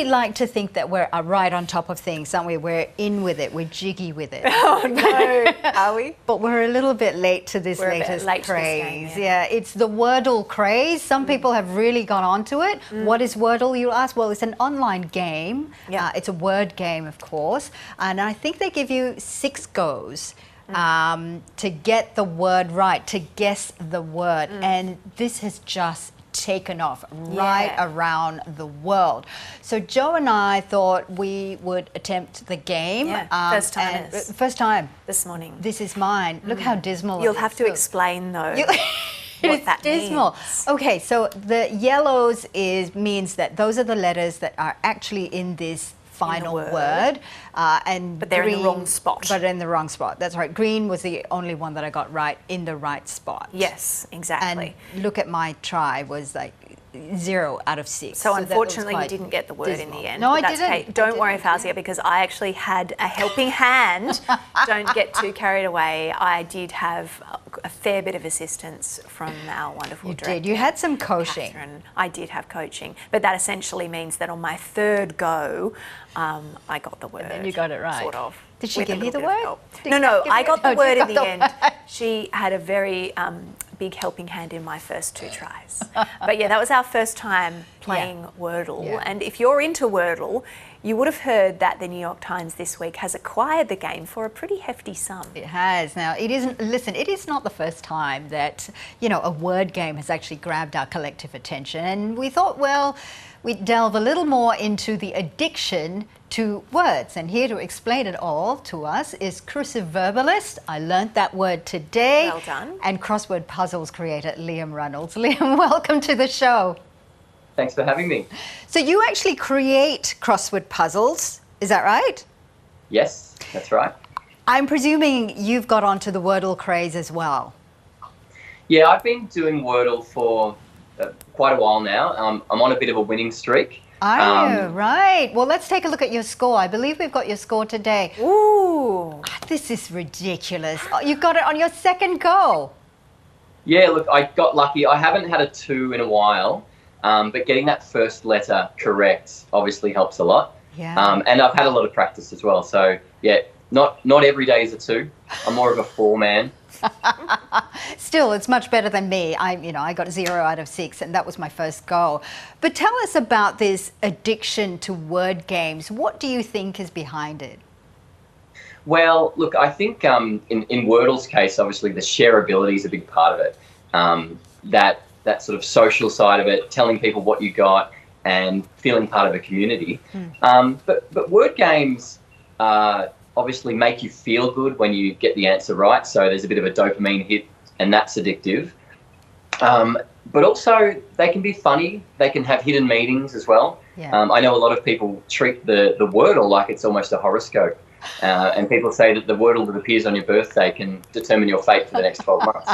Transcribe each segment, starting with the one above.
like to think that we're right on top of things, aren't we? We're in with it. We're jiggy with it. Oh no, are we? But we're a little bit late to this latest craze. Yeah, it's the Wordle craze. Some people have really gone onto it. What is Wordle, you ask? Well, it's an online game. Yeah. It's a word game, of course. And I think they give you 6 goes to get the word right, to guess the word. And this has just taken off right around the world. So Joe and I thought we would attempt the game. Yeah, first time. This morning. This is mine. Look how dismal You'll it is. have to explain though. It's that dismal. means. Okay, so the yellows means that those are the letters that are actually in this final word. But they're in the wrong spot. But in the wrong spot. That's right. Green was the only one that I got right in the right spot. Yes, exactly. And look at my try was like 0 out of 6. So unfortunately you didn't get the word in the end. No, I That's didn't. Okay. Don't worry, Fauziah, because I actually had a helping hand. Don't get too carried away. I did have a fair bit of assistance from our wonderful director. You did. You had some coaching. Catherine. I did have coaching, but that essentially means that on my 3rd go, I got the word. And then you got it right. Sort of. Did she give you the word? No, I got the word in the end. She had a very big helping hand in my first 2 tries. But yeah, that was our first time playing Wordle. Yeah. And if you're into Wordle, you would have heard that the New York Times this week has acquired the game for a pretty hefty sum. It has. Now, it isn't, listen, it is not the first time that, a word game has actually grabbed our collective attention. And we thought, well, we'd delve a little more into the addiction to words. And here to explain it all to us is cruciverbalist. I learnt that word today. Well done. And crossword puzzles creator Liam Runnals. Liam, welcome to the show. Thanks for having me. So you actually create crossword puzzles, is that right? Yes, that's right. I'm presuming you've got onto the Wordle craze as well. Yeah, I've been doing Wordle for quite a while now. I'm on a bit of a winning streak. Are you? Right. Well, let's take a look at your score. I believe we've got your score today. Ooh. This is ridiculous. Oh, you got it on your 2nd go. Yeah, look, I got lucky. I haven't had a 2 in a while, but getting that first letter correct obviously helps a lot. Yeah. And I've had a lot of practice as well. So, yeah, not every day is a 2. I'm more of a 4 man. Still, it's much better than me. I got 0 out of 6, and that was my first go. But tell us about this addiction to word games. What do you think is behind it? Well, look, I think in Wordle's case, obviously the shareability is a big part of it. That sort of social side of it, telling people what you got and feeling part of a community. But word games obviously make you feel good when you get the answer right. So there's a bit of a dopamine hit, and that's addictive. But also they can be funny. They can have hidden meanings as well. Yeah. I know a lot of people treat the Wordle like it's almost a horoscope. And people say that the Wordle that appears on your birthday can determine your fate for the next 12 months.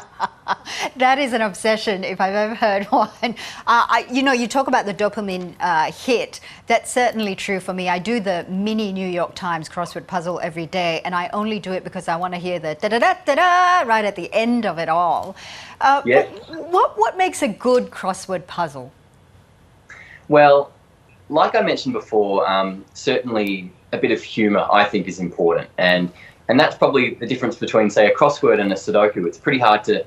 That is an obsession if I've ever heard one. You talk about the dopamine hit. That's certainly true for me. I do the mini New York Times crossword puzzle every day, and I only do it because I want to hear the da-da-da-da-da right at the end of it all. Yeah. What makes a good crossword puzzle? Well, like I mentioned before, certainly a bit of humour I think is important, and that's probably the difference between, say, a crossword and a Sudoku. It's pretty hard to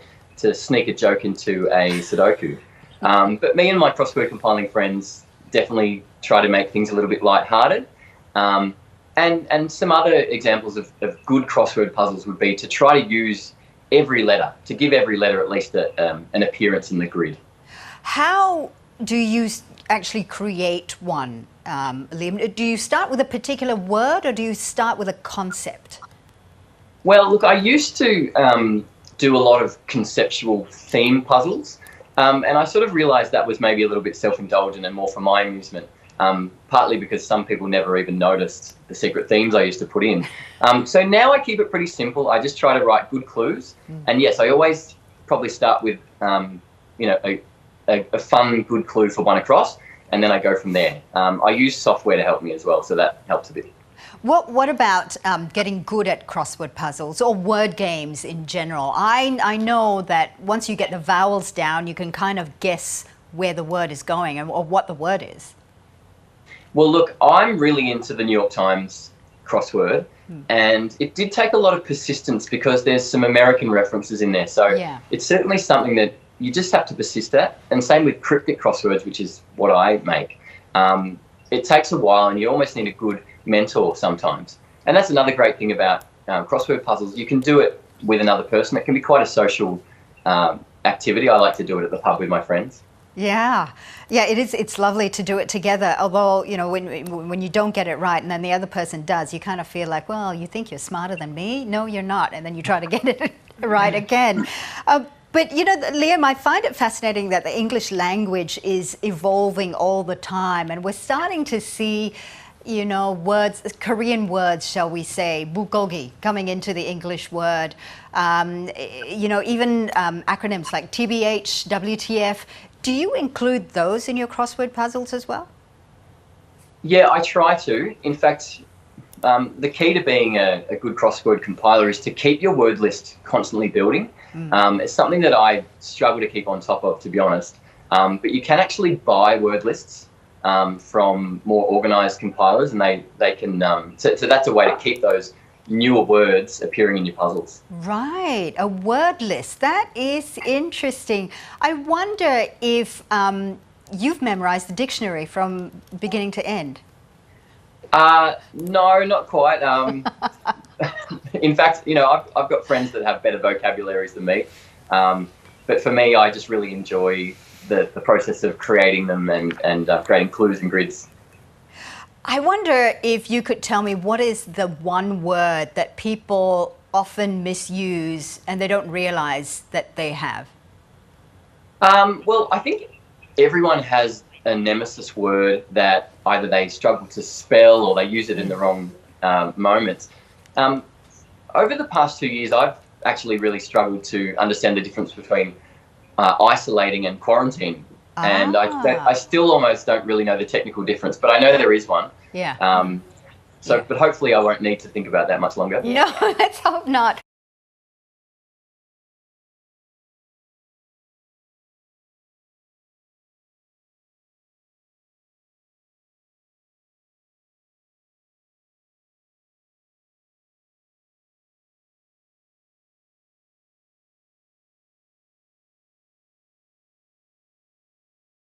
sneak a joke into a Sudoku, but me and my crossword compiling friends definitely try to make things a little bit lighthearted. And some other examples of good crossword puzzles would be to try to use every letter, to give every letter at least an appearance in the grid. How do you actually create one, Liam? Do you start with a particular word, or do you start with a concept? Well, look, I used to do a lot of conceptual theme puzzles, and I sort of realised that was maybe a little bit self-indulgent and more for my amusement, partly because some people never even noticed the secret themes I used to put in. So now I keep it pretty simple. I just try to write good clues, and yes, I always probably start with a fun, good clue for one across, and then I go from there. I use software to help me as well, so that helps a bit. What about getting good at crossword puzzles or word games in general? I know that once you get the vowels down, you can kind of guess where the word is going or what the word is. Well, look, I'm really into the New York Times crossword, and it did take a lot of persistence because there's some American references in there. So it's certainly something that you just have to persist at. And same with cryptic crosswords, which is what I make. It takes a while, and you almost need a good mentor sometimes. And that's another great thing about crossword puzzles. You can do it with another person. It can be quite a social activity. I like to do it at the pub with my friends. Yeah, it is. It's lovely to do it together. Although, you know, when you don't get it right and then the other person does, you kind of feel like, well, you think you're smarter than me? No, you're not. And then you try to get it right again. But, you know, Liam, I find it fascinating that the English language is evolving all the time, and we're starting to see, you know, words, Korean words, shall we say, bulgogi, coming into the English word. You know, even acronyms like TBH, WTF. Do you include those in your crossword puzzles as well? Yeah, I try to. In fact, the key to being a good crossword compiler is to keep your word list constantly building. It's something that I struggle to keep on top of, to be honest. But you can actually buy word lists from more organised compilers, and they can. So that's a way to keep those newer words appearing in your puzzles. Right, a word list. That is interesting. I wonder if you've memorised the dictionary from beginning to end. No, not quite. In fact, you know, I've got friends that have better vocabularies than me. But for me, I just really enjoy the process of creating them and creating clues and grids. I wonder if you could tell me what is the one word that people often misuse and they don't realise that they have? Well, I think everyone has a nemesis word that either they struggle to spell or they use it in the wrong moments. Over the past 2 years, I've actually really struggled to understand the difference between isolating and quarantine. And I still almost don't really know the technical difference, but I know there is one. Yeah. But hopefully I won't need to think about that much longer. No, let's hope not.